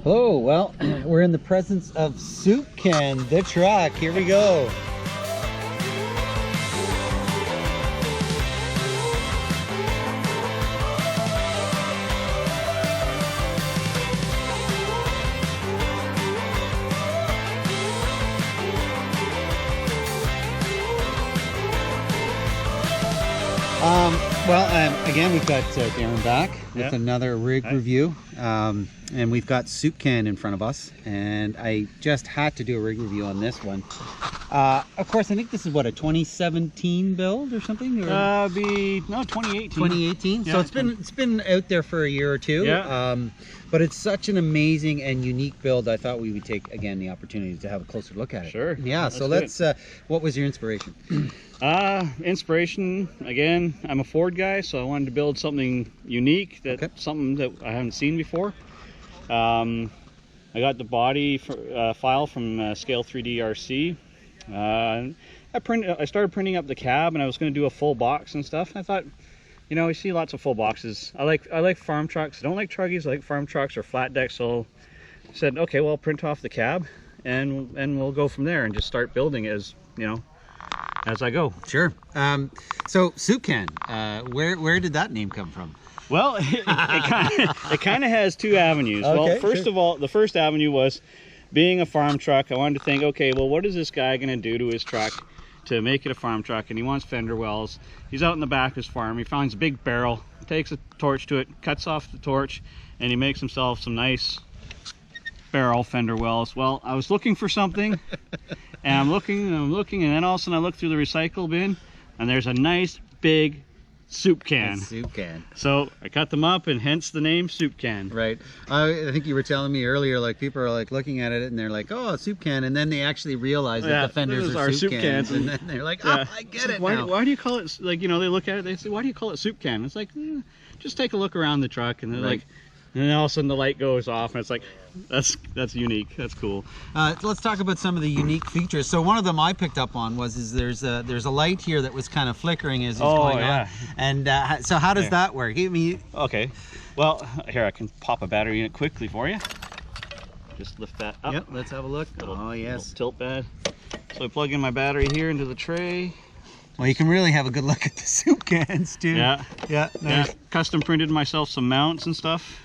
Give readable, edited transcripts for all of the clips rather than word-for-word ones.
Hello, well, we're in the presence of Soup Ken, the truck. Here we go. Again, we've got Darren back with another rig review, and we've got Soup Ken in front of us, and I just had to do a rig review on this one. Of course, I think this is what, a 2017 build or something? Or? 2018. 2018. Yeah, so it's been out there for a year or two. Yeah. But it's such an amazing and unique build. I thought we would take again the opportunity to have a closer look at it. Sure. Yeah. So let's. What was your inspiration? Inspiration, again, I'm a Ford guy, so I wanted to build something unique, something that I haven't seen before. I got the body file from Scale 3D RC. I started printing up the cab, and I was going to do a full box and stuff. I thought, you know, you see lots of full boxes. I like farm trucks. I don't like truggies. I like farm trucks or flat decks. So I said, okay, well, I'll print off the cab, and we'll go from there and just start building as, you know, as I go. Sure. So Soup Ken, where did that name come from? Well, it kind of has two avenues. Okay, well, first of all, the first avenue was being a farm truck. I wanted to think, okay, well, what is this guy going to do to his truck to make it a farm truck? And he wants fender wells. He's out in the back of his farm. He finds a big barrel, takes a torch to it, cuts off the torch, and he makes himself some nice barrel fender wells. Well, I was looking for something, and I'm looking, and then all of a sudden I look through the recycle bin, and there's a nice big soup can. Soup Can. So I cut them up, and hence the name Soup Can. Right. I think you were telling me earlier, like, people are like looking at it and they're like, oh, a soup can, and then they actually realize that the fenders are soup cans, and then they're like, oh, I get it now. Why do you call it, like, you know, they look at it, they say, why do you call it soup can? It's like, just take a look around the truck, and they're like, and then all of a sudden the light goes off, and it's like, that's unique. That's cool. Let's talk about some of the unique features. So one of them I picked up on was there's a light here that was kind of flickering as it's going on. And so how does that work? Okay. Well, here, I can pop a battery in it quickly for you. Just lift that up. Yep. Let's have a look. Oh yes. Tilt pad. So I plug in my battery here into the tray. Well, you can really have a good look at the soup cans too. Yeah. Yeah. Nice. Yeah. Custom printed myself some mounts and stuff.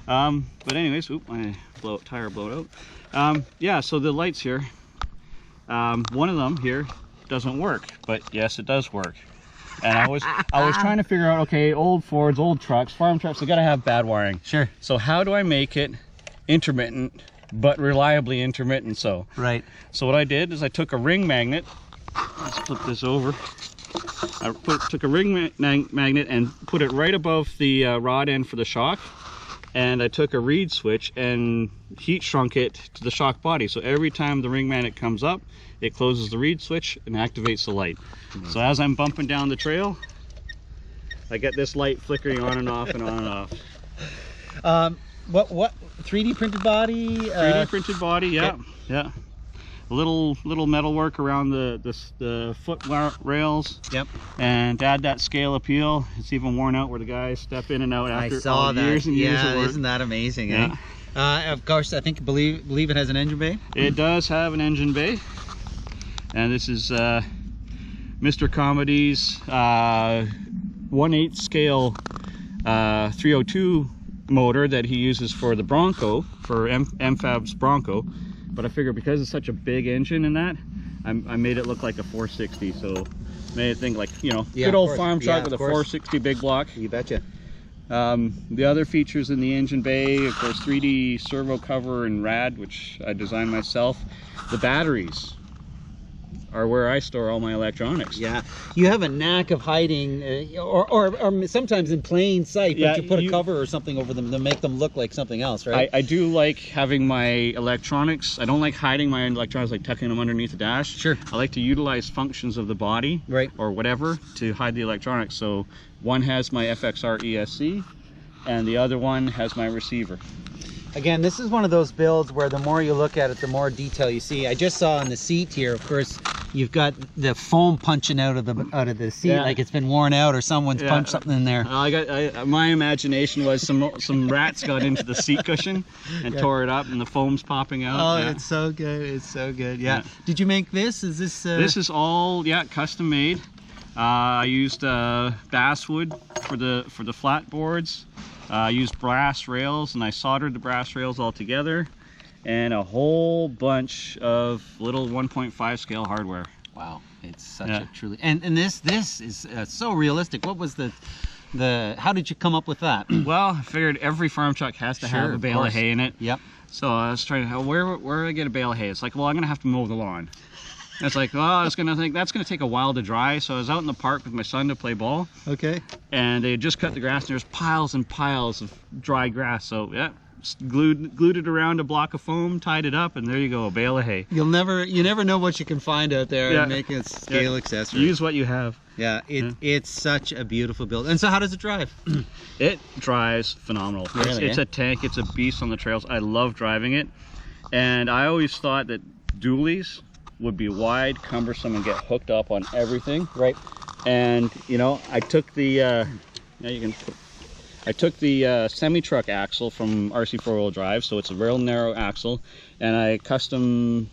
But anyways, my tire blowed out. Yeah, so the lights here, one of them here doesn't work, but yes, it does work. And I was trying to figure out, okay, old Fords, old trucks, farm trucks, they gotta have bad wiring. Sure. So how do I make it intermittent, but reliably intermittent? So what I did is I took a ring magnet. Let's flip this over. I took a ring magnet and put it right above the rod end for the shock. And I took a reed switch and heat shrunk it to the shock body. So every time the ring magnet comes up, it closes the reed switch and activates the light. So as I'm bumping down the trail, I get this light flickering on and off and on and off. What 3D printed body? 3D printed body, yeah. Okay. Yeah. A little metal work around the foot rails. Yep. And to add that scale appeal, it's even worn out where the guys step in and out after years and years of work. Isn't that amazing? Yeah. Of course, I believe it has an engine bay. It does have an engine bay, and this is Mr. Comedy's 1/8 scale 302 motor that he uses for the Bronco, for MFAB's Bronco. But I figured because it's such a big engine in that, I made it look like a 460. So made it think like, you know, good old farm truck with a 460 big block. You betcha. The other features in the engine bay, of course, 3D servo cover and rad, which I designed myself. The batteries are where I store all my electronics. Yeah, you have a knack of hiding, or sometimes in plain sight, but you put a cover or something over them to make them look like something else, right? I do like having my electronics. I don't like hiding my electronics, like tucking them underneath the dash. Sure. I like to utilize functions of the body, or whatever, to hide the electronics. So one has my FXR ESC, and the other one has my receiver. Again, this is one of those builds where the more you look at it, the more detail you see. I just saw on the seat here, of course, you've got the foam punching out of the seat, like it's been worn out or someone's punched something in there. My imagination was some rats got into the seat cushion and tore it up, and the foam's popping out. Oh, it's so good. It's so good. Yeah. Did you make this? Is this? This is all custom made. I used basswood for the flat boards. I used brass rails, and I soldered the brass rails all together, and a whole bunch of little 1.5 scale hardware. Wow, it's such a truly and this is so realistic. What was the how did you come up with that? Well, I figured every farm truck has to have a bale of hay in it. Yep. So I was trying to where do I get a bale of hay? It's like, well, I'm gonna have to mow the lawn. And it's like, well, I was gonna think that's gonna take a while to dry. So I was out in the park with my son to play ball. Okay. And they had just cut the grass, and there's piles and piles of dry grass. So yeah, glued it around a block of foam, tied it up, and there you go, a bale of hay. You never know what you can find out there and make a scale accessory. Use what you have. Yeah, it's such a beautiful build. And so how does it drive? It drives phenomenal. Really, it's a tank. It's a beast on the trails. I love driving it. And I always thought that dualies would be wide, cumbersome, and get hooked up on everything. Right. And you know, I took the semi-truck axle from RC 4-wheel drive, so it's a real narrow axle, and I custom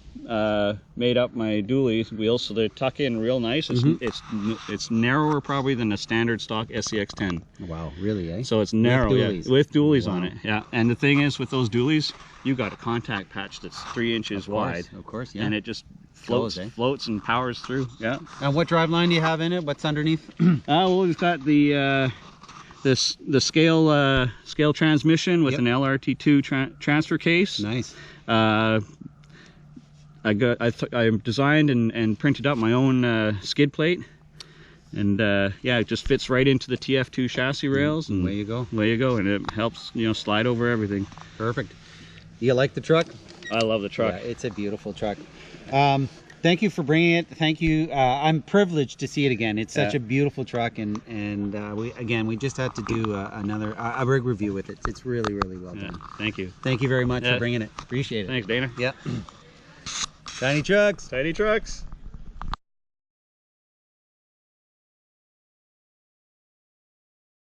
made up my dually wheels so they tuck in real nice. It's narrower probably than a standard stock SCX 10. Wow, really, eh? So it's narrow, with dualies on it. Yeah, and the thing is, with those dualies, you got a contact patch that's 3 inches wide. Of course, yeah. And it just floats and powers through. Yeah. And what driveline do you have in it? What's underneath? Well, we've got the scale transmission with an LRT2 transfer case. Nice. I designed and printed up my own skid plate, and it just fits right into the TF2 chassis rails. And away you go. Away you go, and it helps slide over everything. Perfect. You like the truck? I love the truck. Yeah, it's a beautiful truck. Thank you for bringing it. Thank you. I'm privileged to see it again. It's such a beautiful truck, and we just had to do another rig review with it. It's really, really well done. Thank you. Thank you very much for bringing it. Appreciate it. Thanks, Dana. Yeah. Tiny Trucks. Tiny Trucks.